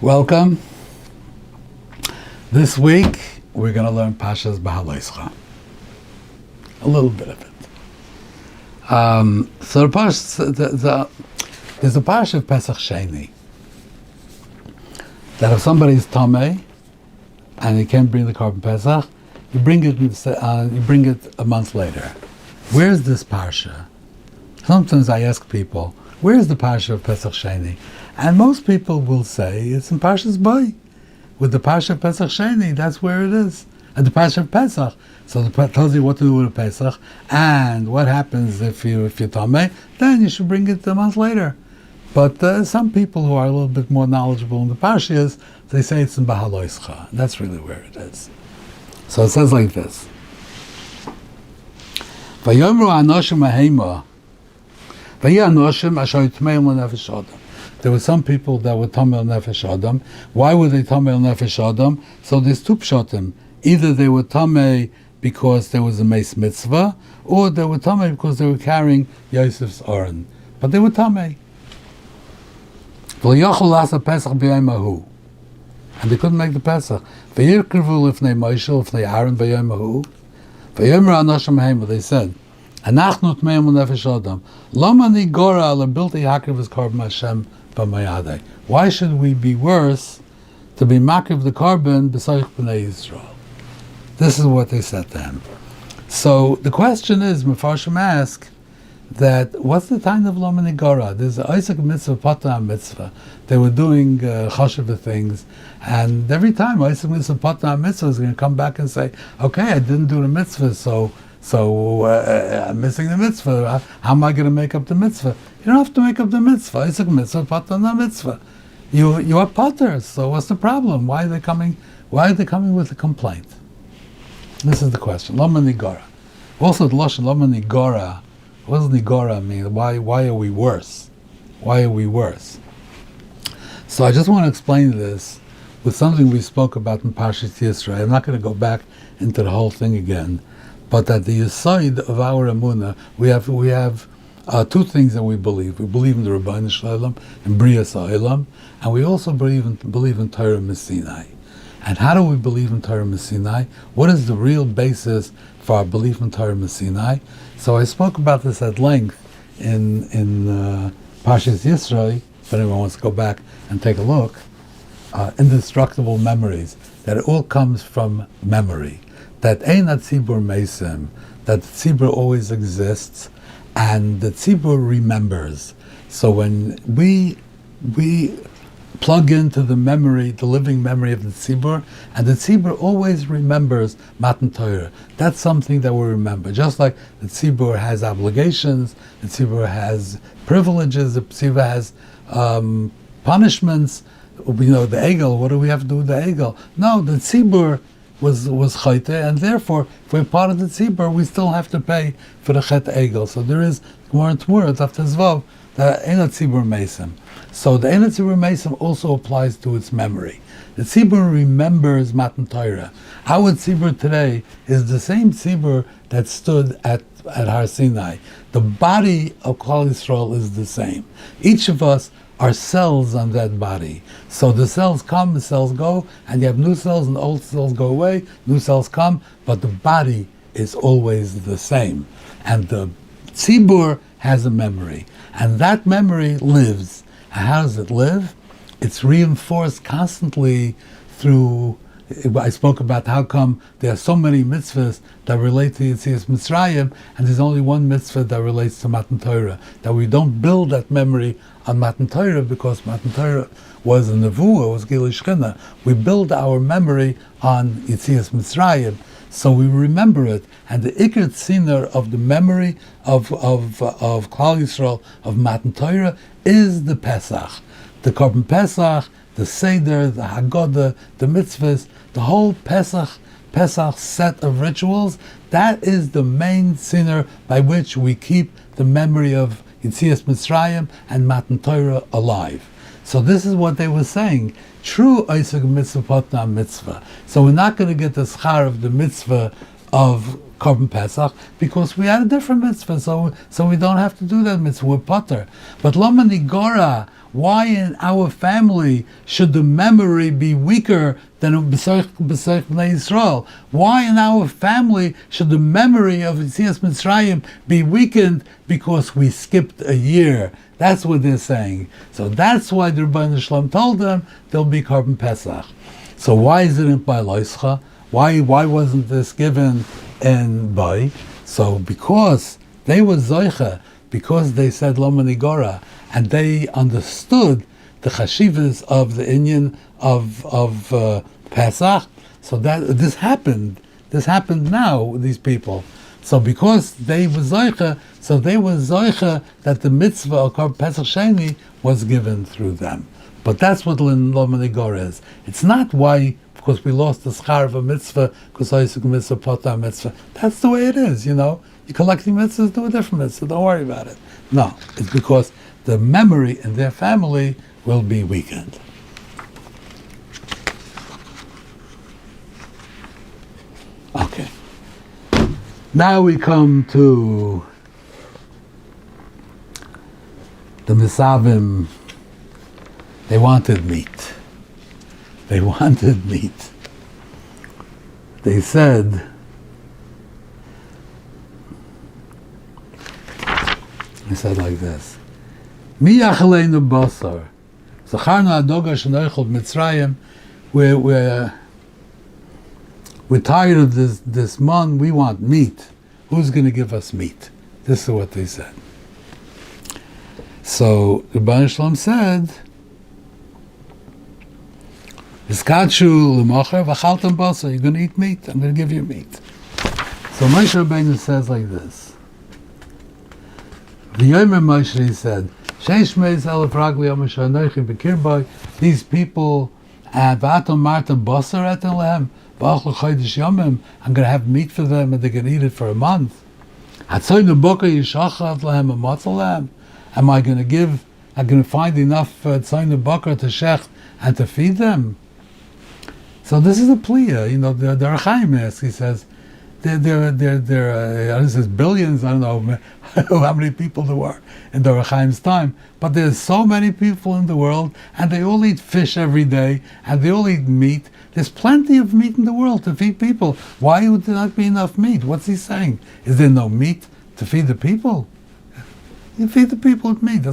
Welcome. This week we're going to learn Parshas Behaaloscha. A little bit of it. So the Parshas, there's a Parsha of Pesach Sheni that if somebody is tamei and he can't bring the korban pesach, you bring it a month later. Where's this Parsha? Sometimes I ask people, where's the Parsha of Pesach Sheni? And most people will say it's in Parshas Bay. With the Parsha of Pesach Sheni, that's where it is. And the Parsha of Pesach. So it tells you what to do with a Pesach and what happens if you're tamei, then you should bring it a month later. But some people who are a little bit more knowledgeable in the Parshas, they say it's in Behaaloscha. That's really where it is. So it says like this. Vayomru anoshim ahema. There were some people that were tamei nefesh adam. Why were they tamei nefesh adam? So there's two pshatim. Either they were tamei because there was a meis mitzvah, or they were tamei because they were carrying Yosef's aron. But they were tamei. And they couldn't make the pesach. They said, "Anachnu tmeim nefesh adam. Lama ni gora ala bilti hakriv korban Hashem b'mayadei." Why should we be worse to be makriv the korban b'soich b'nei Yisrael? This is what they said to him. So the question is, Mefarshim ask that what's the time of Lama ni gora? There's a Isaac mitzvah, Patah mitzvah. They were doing chashiva things, and every time Isaac mitzvah, Patah mitzvah is going to come back and say, "Okay, I didn't do the mitzvah, so I'm missing the mitzvah. How am I going to make up the mitzvah?" You don't have to make up the mitzvah. It's a mitzvah, patana mitzvah. You are potters. So what's the problem? Why are they coming? Why are they coming with a complaint? This is the question. Lama nigora. Also, the lashon lama nigora. What does nigora mean? Why are we worse? Why are we worse? So I just want to explain this with something we spoke about in Parshas Yisrael. I'm not going to go back into the whole thing again. But at the side of our emunah, we have two things that we believe. We believe in the Rabbeinu Shalom and Brias Ha'olam, and we also believe in Torah Messinai. And how do we believe in Torah Messinai? What is the real basis for our belief in Torah Messinai? So I spoke about this at length in Parshas Yisrael. If anyone wants to go back and take a look, indestructible memories. That it all comes from memory. That ein hatzibur mesim, that the tzibur always exists, and the tzibur remembers. So when we plug into the memory, the living memory of the tzibur, and the tzibur always remembers Matan Torah. That's something that we remember. Just like the tzibur has obligations, the tzibur has privileges, the tzibur has punishments. The egel. What do we have to do with the egel? No, the tzibur was chayte, and therefore, if we're part of the tzibur, we still have to pay for the chet egel. So there is Gemara and Tmurat after Zvav, the ein tzibur mesim. So the ein tzibur mesim also applies to its memory. The tzibur remembers Matan Torah. Our tzibur today is the same tzibur that stood at Har Sinai. The body of Klal Yisrael is the same. Each of us are cells on that body. So the cells come, the cells go, and you have new cells and old cells go away, new cells come, but the body is always the same. And the tzibur has a memory, and that memory lives. And how does it live? It's reinforced constantly through, I spoke about how come there are so many mitzvahs that relate to Yetzias Mitzrayim, and there's only one mitzvah that relates to Matan Torah. That we don't build that memory on Matan Torah because Matan Torah was a nevuah, was Gilui Shechina. We build our memory on Yetzias Mitzrayim, so we remember it. And the Iker Tziner of the memory of Klal Yisrael, of Matan Torah, is the Pesach. The korban Pesach, the Seder, the Haggadah, the mitzvahs, the whole Pesach set of rituals, that is the main sinner by which we keep the memory of Yetzias Mitzrayim and Matan Torah alive. So this is what they were saying. True Isaac mitzvah patna mitzvah. So we're not going to get the schar of the mitzvah of korban pesach because we had a different mitzvah. So we don't have to do that mitzvah. We're potter. But lama nigora. Why in our family should the memory be weaker than B'Sarich B'nai Yisrael? Why in our family should the memory of Yetzias Mitzrayim be weakened because we skipped a year? That's what they're saying. So that's why the Rebbeinu Shalom told them there'll be korban pesach. So why is it in Behaaloscha? Why wasn't this given in Bai? So because they were Zoicha, because they said Lo Manigora, and they understood the chashivas of the inyan of Pesach. So that this happened now with these people. So because they were Zoicha, that the mitzvah of korban Pesach Sheni was given through them. But that's what Lo Manigora is. It's not why, because we lost the schar of a mitzvah, because Isaac mitzvah, Potar mitzvah. That's the way it is, You're collecting mitzvahs, do a different mitzvah, don't worry about it. No, it's because the memory in their family will be weakened. Okay. Now we come to the Misavim. They wanted meat. They said, like this: Mi yachaleinu basar, zacharnu adoga shenoichel Mitzrayim. We're tired of this man. We want meat. Who's going to give us meat? This is what they said. So Rabbi Shalom said, "Iskachu l'mocher v'chaltem basar." You're going to eat meat. I'm going to give you meat. So Moshe Rabbeinu says like this. The Yomer Moshe, he said, "Sheish meis elef ragli yom shanoichim b'kirbai." These people, v'atom marta basar etin lehem v'achlu chodesh yomim. I'm going to have meat for them, and they're going to eat it for a month. Hatzoy nebuka yishachav lehem amatzal lehem. Am I going to find enough tzoy nebuka to shech and to feed them? So this is a pliya. The Rechaim asks. He says, There says billions. I don't know how many people there were in the Rechaim's time, but there's so many people in the world, and they all eat fish every day, and they all eat meat. There's plenty of meat in the world to feed people. Why would there not be enough meat? What's he saying? Is there no meat to feed the people? You feed the people with meat.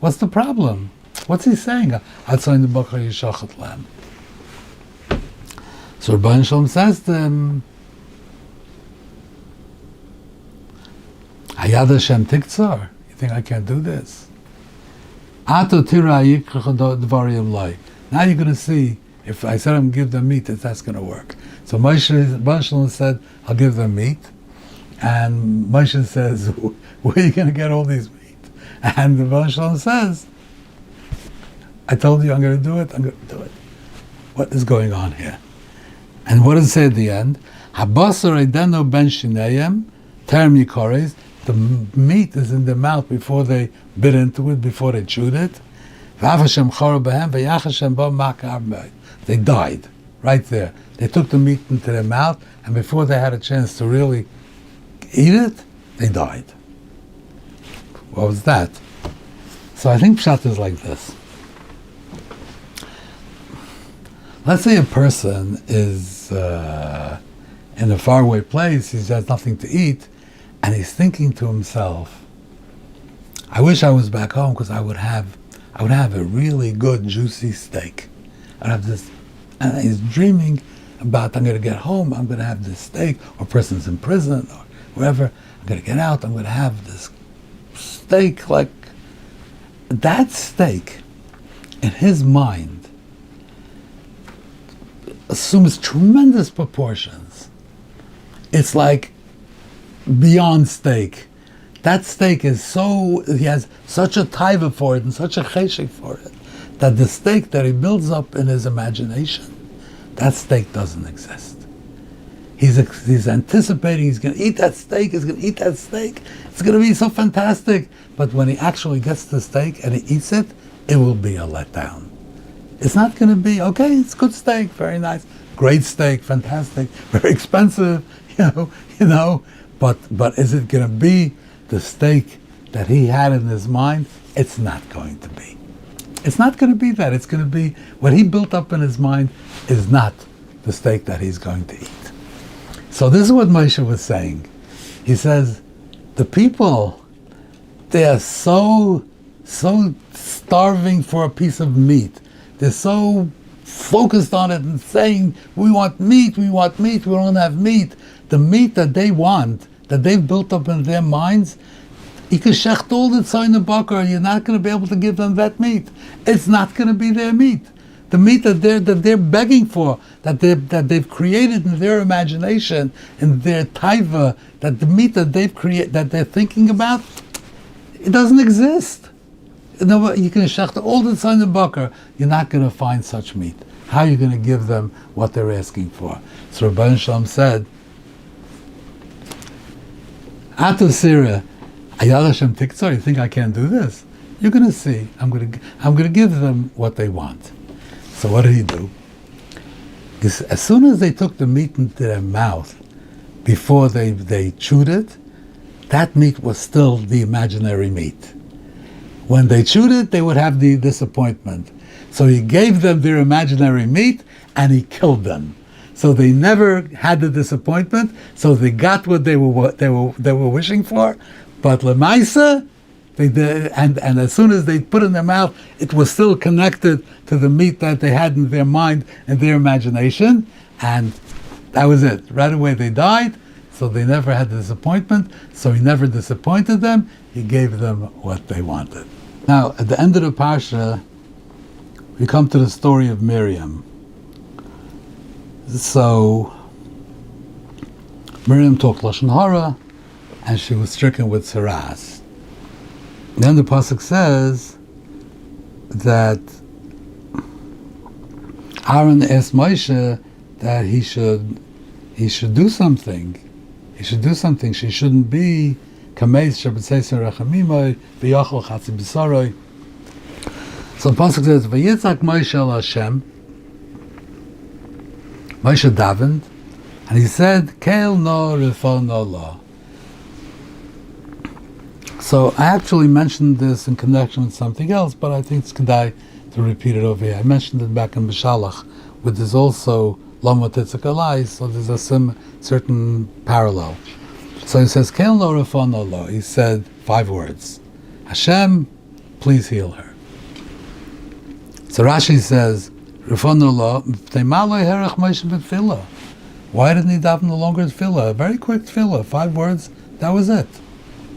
What's the problem? What's he saying? So Rabbi Shalom says to him, Hayad Hashem Tiktzar. You think I can't do this? Now you're going to see, if I said I'm going to give them meat, if that's going to work. So Moshe said, I'll give them meat. And Moshe says, where are you going to get all these meat? And the Moshe says, I told you I'm going to do it, I'm going to do it. What is going on here? And what does it say at the end? Habasar edeno ben shinayim, terem yikores. The meat is in their mouth before they bit into it, before they chewed it. They died right there. They took the meat into their mouth, and before they had a chance to really eat it, they died. What was that? So I think Pshat is like this. Let's say a person is in a faraway place, he has nothing to eat, and he's thinking to himself, I wish I was back home because I would have a really good juicy steak. I'd have this, and he's dreaming about, I'm going to get home, I'm going to have this steak, or person's in prison, or wherever, I'm going to get out, I'm going to have this steak, like that steak, in his mind, assumes tremendous proportions. It's like beyond steak. That steak is he has such a taiva for it and such a cheshek for it, that the steak that he builds up in his imagination, that steak doesn't exist. He's anticipating he's going to eat that steak, it's going to be so fantastic. But when he actually gets the steak and he eats it, it will be a letdown. It's not going to be, okay, it's good steak, very nice, great steak, fantastic, very expensive, but is it going to be the steak that he had in his mind? It's not going to be. It's not going to be that. It's going to be what he built up in his mind is not the steak that he's going to eat. So this is what Moshe was saying. He says, the people, they are so starving for a piece of meat. They're so focused on it and saying, we want meat, we don't have meat. The meat that they want, that they've built up in their minds, you're not going to be able to give them that meat. It's not going to be their meat. The meat that they're begging for, that they've created in their imagination, in their taiva, that the meat that they've created, that they're thinking about, it doesn't exist. No, you can shecht all the time in Bakar. You're not going to find such meat. How are you going to give them what they're asking for? So Rabbi Shalom said, Atu Sira, Ayala Hashem Tiktzor, you think I can't do this? You're going to see. I'm going to give them what they want. So what did he do? Because as soon as they took the meat into their mouth, before they chewed it, that meat was still the imaginary meat. When they chewed it, they would have the disappointment. So he gave them their imaginary meat, and he killed them. So they never had the disappointment. So they got what they were wishing for. But lemaisa, they did, and as soon as they put it in their mouth, it was still connected to the meat that they had in their mind and their imagination, and that was it. Right away they died. So they never had the disappointment. So he never disappointed them. He gave them what they wanted. Now, at the end of the Parsha, we come to the story of Miriam. So, Miriam talked Lashon Hara, and she was stricken with saras. Then the pasuk says that Aaron asked Moshe that he should do something. He should do something. She shouldn't be kameis shabbatzeser rachamimoi v'yachol chatzi b'saroi. So the pasuk says, "Vayitzak Moshe el Hashem." Moshe davened, and he said, "Keil no rifon no la." So I actually mentioned this in connection with something else, but I think it's kedai to repeat it over here. I mentioned it back in Behaaloscha, where there's also Lama Titzak Alai, so there's a certain parallel. So he says, Keil no rifon no la. He said 5 words. Hashem, please heal her. So Rashi says, Rifon no la, why didn't he daven a longer tefillah? A very quick tefillah, 5 words, that was it.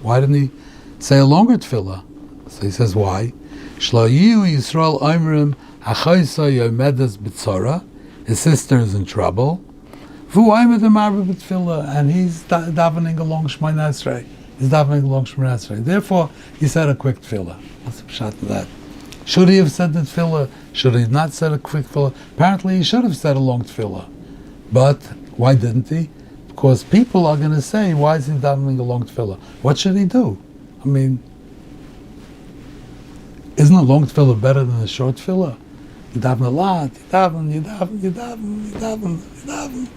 Why didn't he say a longer tefillah? So he says, why? Yisrael Oimrim Achoisa Yomedes B'tzora. His sister is in trouble. And he's davening along Shemona Esrei. He's davening along Shemona Esrei. Therefore, he said a quick tefillah. What's the pshat in that? Should he have said the tefillah? Should he not said a quick tefillah? Apparently, he should have said a long tefillah. But why didn't he? Because people are going to say, why is he davening a long tefillah? What should he do? I mean, isn't a long tefillah better than a short tefillah? You daven a lot, you daven.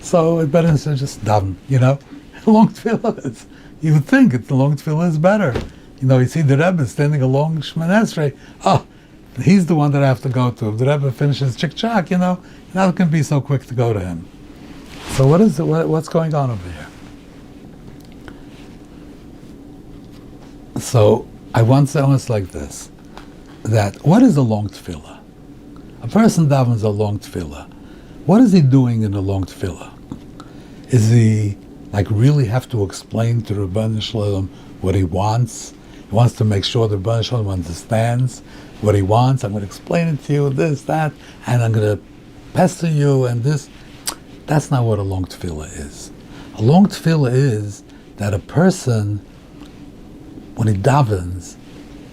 So it's better than just daven, A long tefillah, you would think the long tefillah is better. You see the Rebbe standing along Shemona Esrei. Oh, he's the one that I have to go to. If the Rebbe finishes chik-chak, you're not going to be so quick to go to him. So what's going on over here? So I once almost like this, that what is a long tefillah? A person davens a long tefillah. What is he doing in a long tefillah? Is he really have to explain to Rebbeinu Shalom what he wants? He wants to make sure the Rebbeinu Shalom understands what he wants. I'm going to explain it to you, this, that, and I'm going to pester you and this. That's not what a long tefillah is. A long tefillah is that a person, when he davens,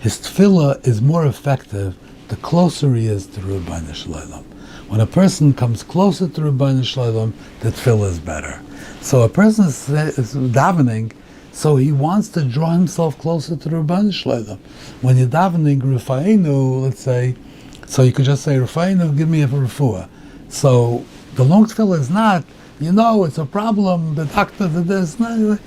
his tefillah is more effective the closer he is to Rebbeinu Shalom. When a person comes closer to Rebbeinu Shalom, the tefillah is better. So a person is davening, so he wants to draw himself closer to Rebbeinu Shalom. When you're davening Rufa'inu, let's say, so you could just say, Rufa'inu, give me a refuah. So the long tefillah is not, it's a problem, the doctor did this. No,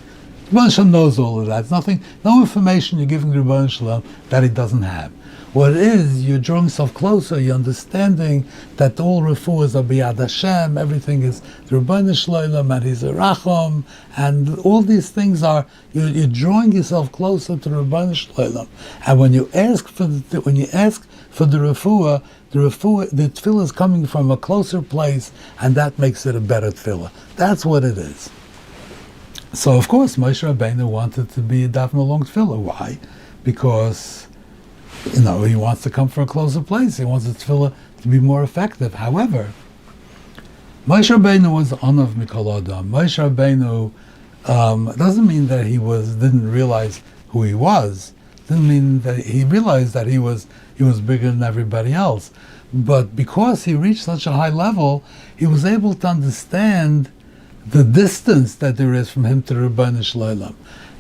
Rebbeinu Shalom knows all of that. It's nothing, no information you're giving Rebbeinu Shalom that he doesn't have. What it is, you're drawing yourself closer, you're understanding that all refuahs are biyad Hashem, everything is the Rebbeinu Shalom, and he's a chacham, and all these things are, you're drawing yourself closer to the Rebbeinu Shalom. And when you ask for the refuah, the tefillah is coming from a closer place, and that makes it a better tefillah. That's what it is. So of course, Moshe Rabbeinu wanted to be a daven along tefillah. Why? Because he wants to come from a closer place. He wants the tefillah to be more effective. However, Moshe Rabbeinu was Anav Mikol Adam. Moshe Rabbeinu doesn't mean that he didn't realize who he was. Didn't mean that he realized that he was bigger than everybody else. But because he reached such a high level, he was able to understand the distance that there is from him to the Rebbeinu Shalom.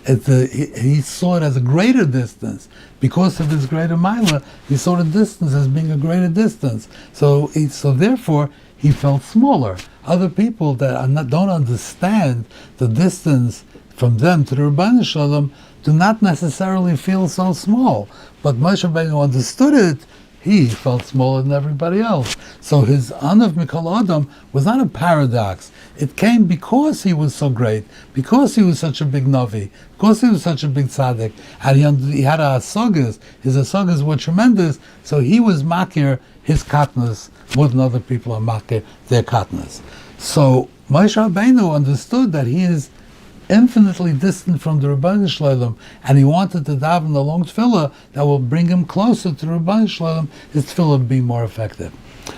He saw it as a greater distance. Because of his greater milah, he saw the distance as being a greater distance. So therefore, he felt smaller. Other people that don't understand the distance from them to the Rebbeinu Shalom do not necessarily feel so small. But Moshe Rabbeinu understood it. He felt smaller than everybody else. So his Anav Mikol Adam was not a paradox. It came because he was so great, because he was such a big Navi, because he was such a big tzaddik, and he had asagas. His asagas were tremendous, so he was makir his katnas more than other people are makir their katnas. So Moshe Rabbeinu understood that he is infinitely distant from the Rebbeinu Shalom, and he wanted to daven the long tefillah that will bring him closer to the Rebbeinu Shalom, his tefillah would be more effective.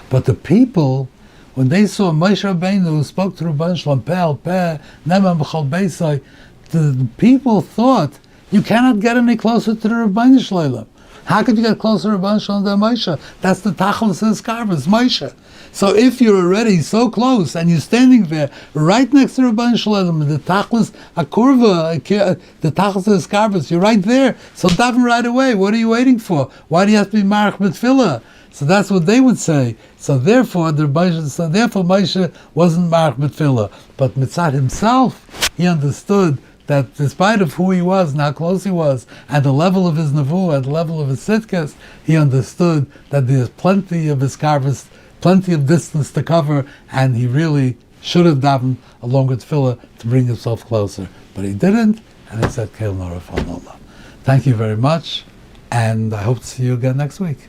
But the people, when they saw Moshe Rabbeinu who spoke to Rebbeinu Shalom, peh al peh, nema b'chol beisai, the people thought, you cannot get any closer to the Rebbeinu Shalom. How could you get closer to Rebbeinu Shalom than Moshe? That's the tachlis of the scarves, Moshe. So if you're already so close and you're standing there right next to Rebbeinu Shalom, the tachlis akurva, the tachlis of the scarves, you're right there. So daven right away. What are you waiting for? Why do you have to be marach b'tefillah? So that's what they would say. So therefore Moshe wasn't marach b'tefillah. But Mitzad himself, he understood that despite of who he was and how close he was, and the level of his nevuah, and the level of his sitkas, he understood that there's plenty of his karvas, plenty of distance to cover, and he really should have davened along with tefillah to bring himself closer. But he didn't, and he said, Keil Noraf Allah. Thank you very much, and I hope to see you again next week.